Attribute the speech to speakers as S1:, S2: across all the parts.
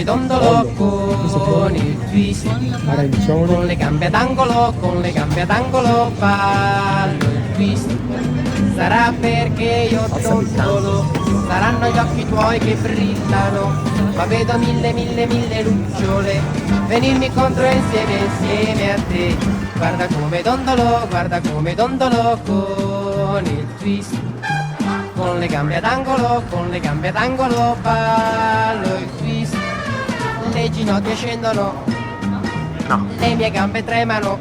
S1: dondolo con il twist. Con le gambe ad angolo, ballo il twist. Sarà perché io dondolo, saranno gli occhi tuoi che brillano, ma vedo mille lucciole venirmi contro insieme a te. Guarda come dondolo con il twist. Con le gambe ad angolo, ballo il twist. Le ginocchia scendono, le mie gambe tremano,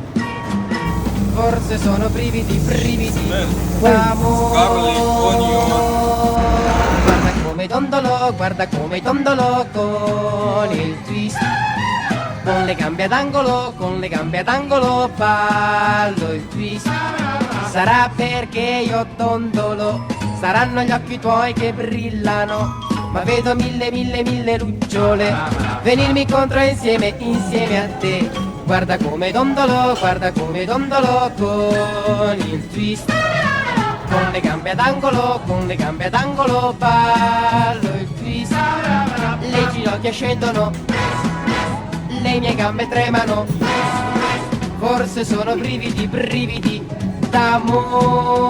S1: forse sono brividi d'amore. Guarda come dondolo con il twist. Con le gambe ad angolo, ballo il twist. Sarà perché io dondolo, saranno gli occhi tuoi che brillano, ma vedo mille lucciole venirmi contro insieme a te. Guarda come dondolo con il twist. Con le gambe ad angolo, ballo il twist. Le ginocchia scendono, le mie gambe tremano, forse sono brividi d'amore.